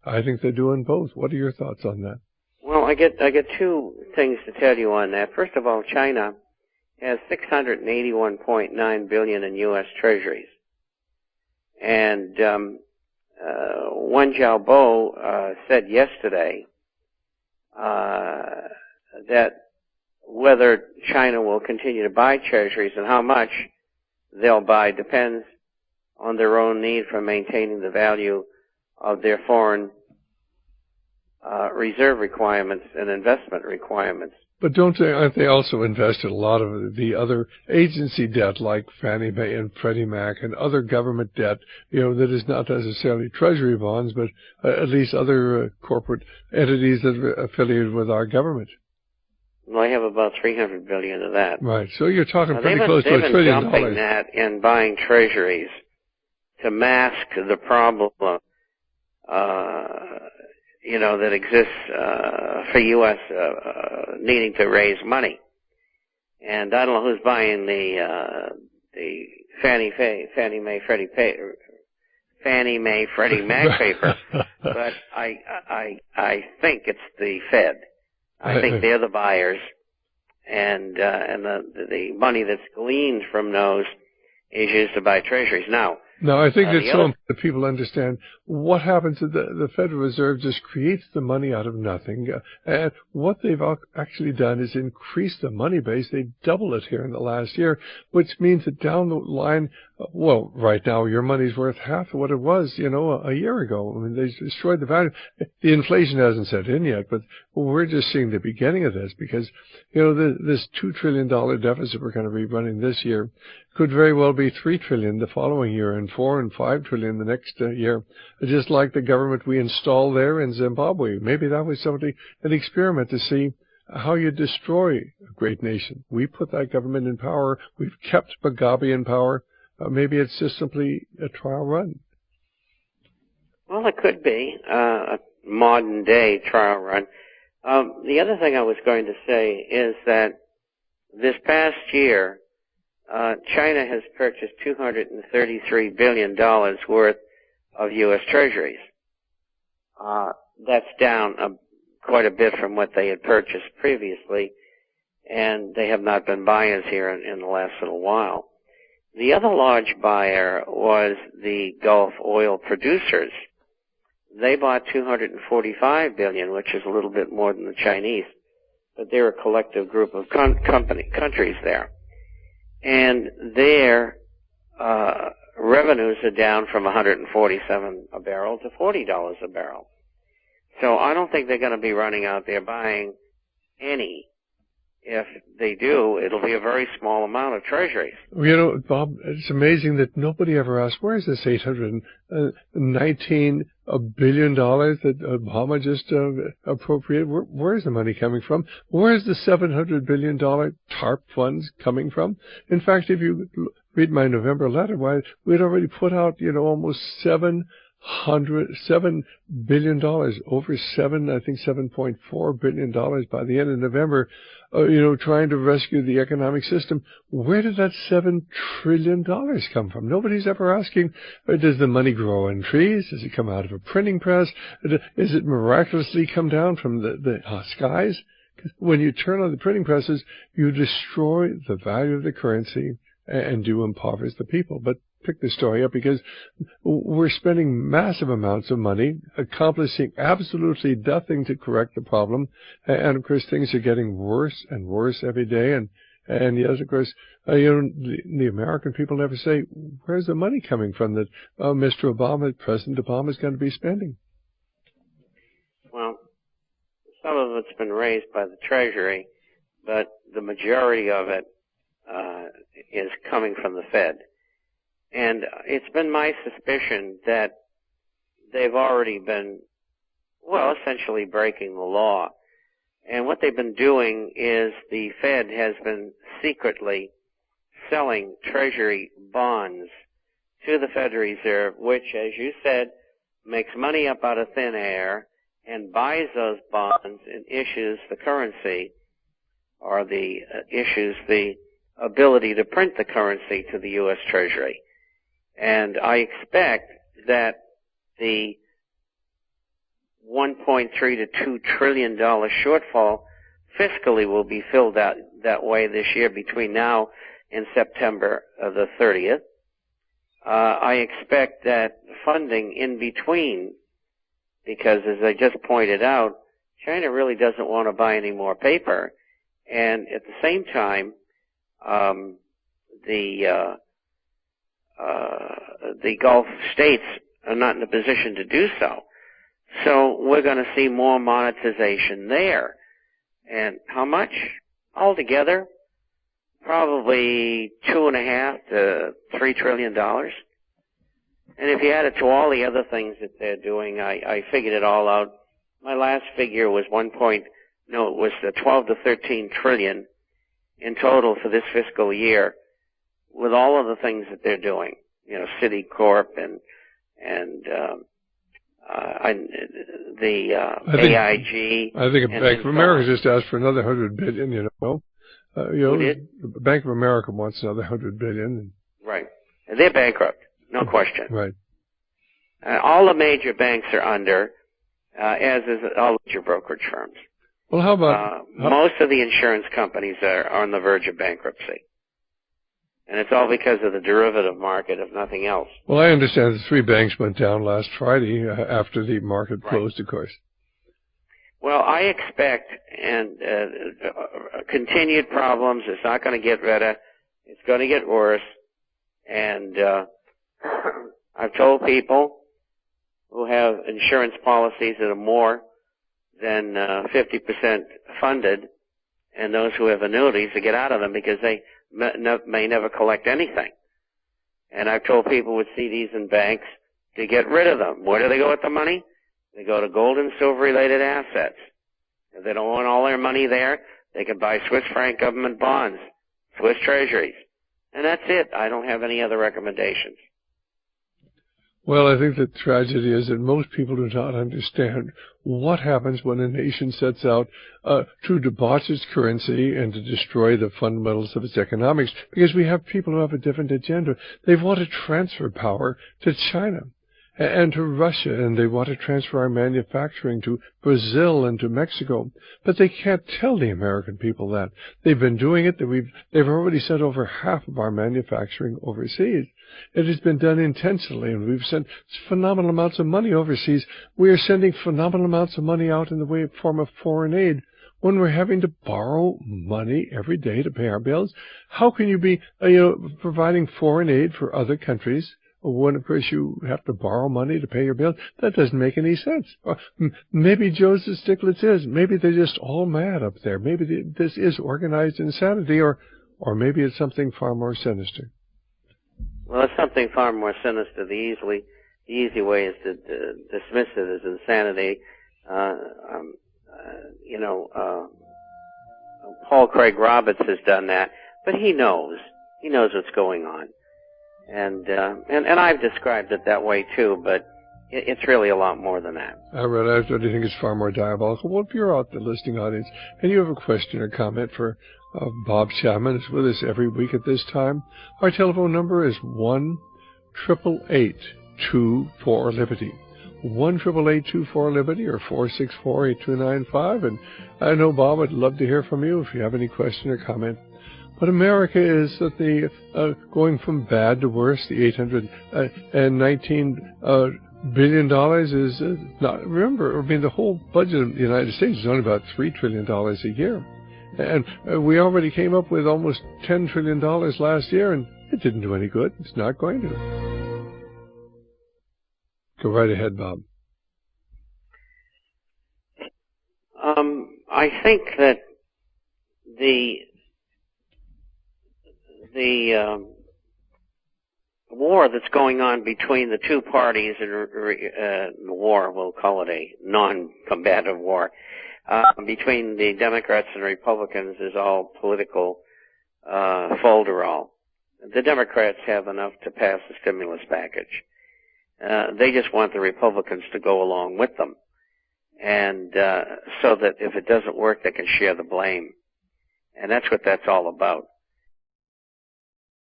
I think they're doing both. What are your thoughts on that? Well, I get two things to tell you on that. First of all, China has $681.9 billion in U.S. Treasuries, and Wen Jiabo said yesterday that whether China will continue to buy Treasuries and how much they'll buy depends on their own need for maintaining the value of their foreign reserve requirements and investment requirements. But aren't they also invested a lot of the other agency debt like Fannie Mae and Freddie Mac and other government debt, that is not necessarily treasury bonds, but at least other corporate entities that are affiliated with our government? Well, I have about $300 billion of that. Right. So you're talking pretty close to $1 trillion. They've been dumping that and buying treasuries to mask the problem, that exists for U.S. Needing to raise money. And I don't know who's buying the Fannie Mae, Freddie Mac paper, but I think it's the Fed. I think they're the buyers, and the money that's gleaned from those is used to buy treasuries. Now, I think it's so important that people understand what happens is the Federal Reserve just creates the money out of nothing. And what they've actually done is increase the money base. They doubled it here in the last year, which means that down the line, right now your money's worth half of what it was, a year ago. I mean, they destroyed the value. The inflation hasn't set in yet, but we're just seeing the beginning of this because, this $2 trillion deficit we're going to be running this year could very well be $3 trillion the following year and $4 and $5 trillion the next year, just like the government we installed there in Zimbabwe. Maybe that was an experiment to see how you destroy a great nation. We put that government in power. We've kept Mugabe in power. Maybe it's just simply a trial run. Well, it could be a modern-day trial run. The other thing I was going to say is that this past year, China has purchased $233 billion worth of U.S. Treasuries. That's down quite a bit from what they had purchased previously, and they have not been buyers here in the last little while. The other large buyer was the Gulf oil producers. They bought $245 billion, which is a little bit more than the Chinese, but they're a collective group of countries there. And their revenues are down from $147 a barrel to $40 a barrel. So I don't think they're going to be running out there buying any. If they do, it'll be a very small amount of treasuries. Bob, it's amazing that nobody ever asked, where is this $819 billion that Obama just appropriated? Where is the money coming from? Where is the $700 billion TARP funds coming from? In fact, if you read my November letter, we'd already put out, almost $7 billion, over $7.4 billion by the end of November, trying to rescue the economic system. Where did that $7 trillion come from? Nobody's ever asking, does the money grow on trees? Does it come out of a printing press? Is it miraculously come down from the skies? When you turn on the printing presses, you destroy the value of the currency and do impoverish the people. But pick the story up because we're spending massive amounts of money, accomplishing absolutely nothing to correct the problem. And of course, things are getting worse and worse every day. And yes, of course, the American people never say, where's the money coming from that Mr. Obama, President Obama is going to be spending? Well, some of it's been raised by the Treasury, but the majority of it is coming from the Fed. And it's been my suspicion that they've already been, essentially breaking the law. And what they've been doing is the Fed has been secretly selling Treasury bonds to the Federal Reserve, which, as you said, makes money up out of thin air and buys those bonds and issues the currency or issues the ability to print the currency to the U.S. Treasury. And I expect that the 1.3 to $2 trillion shortfall fiscally will be filled out that way this year between now and September the 30th. I expect that funding in between, because as I just pointed out, China really doesn't want to buy any more paper, and at the same time, the Gulf states are not in a position to do so. So we're going to see more monetization there. And how much? Altogether, probably $2.5 to $3 trillion. And if you add it to all the other things that they're doing, I figured it all out. My last figure was 12 to 13 trillion in total for this fiscal year, with all of the things that they're doing. You know, Citicorp and AIG. I think Bank of America just asked for another $100 billion. You know, Who did? Bank of America wants another $100 billion. Right, and they're bankrupt, no question. Right. All the major banks are under, as is all major brokerage firms. Well, how about most of the insurance companies are on the verge of bankruptcy. And it's all because of the derivative market, if nothing else. Well, I understand the 3 banks went down last Friday after the market closed, of course. Well, I expect continued problems. It's not going to get better. It's going to get worse. And I've told people who have insurance policies that are more than 50% funded, and those who have annuities, to get out of them because they may never collect anything. And I've told people with CDs and banks to get rid of them. Where do they go with the money? They go to gold and silver related assets. If they don't want all their money there, they can buy Swiss franc government bonds, Swiss treasuries. And that's it. I don't have any other recommendations. Well, I think the tragedy is that most people do not understand what happens when a nation sets out to debauch its currency and to destroy the fundamentals of its economics, because we have people who have a different agenda. They want to transfer power to China and to Russia, and they want to transfer our manufacturing to Brazil and to Mexico. But they can't tell the American people that. They've been doing it. They've already sent over half of our manufacturing overseas. It has been done intentionally, and we've sent phenomenal amounts of money overseas. We are sending phenomenal amounts of money out in the form of foreign aid. When we're having to borrow money every day to pay our bills, how can you be providing foreign aid for other countries when, of course, you have to borrow money to pay your bills? That doesn't make any sense. Maybe Joseph Stiglitz is. Maybe they're just all mad up there. Maybe this is organized insanity, or maybe it's something far more sinister. Well, it's something far more sinister. The easy way is to dismiss it as insanity. Paul Craig Roberts has done that, but he knows what's going on. And I've described it that way too, but it's really a lot more than that. I really think it's far more diabolical. Well, if you're out the listening audience and you have a question or comment for Bob Chapman, is with us every week at this time. Our telephone number is 1-888-24-LIBERTY. 1-888-24-LIBERTY or 464-8295. And I know, Bob, I'd love to hear from you if you have any question or comment. But America is at the going from bad to worse. The $819 billion is not. Remember, the whole budget of the United States is only about $3 trillion a year. And we already came up with almost $10 trillion last year, and it didn't do any good. It's not going to. Go right ahead, Bob. I think that the war that's going on between the two parties, and the war, we'll call it a non-combative war, between the Democrats and Republicans is all political folderol. The Democrats have enough to pass the stimulus package. They just want the Republicans to go along with them, and so that if it doesn't work, they can share the blame. And that's what that's all about.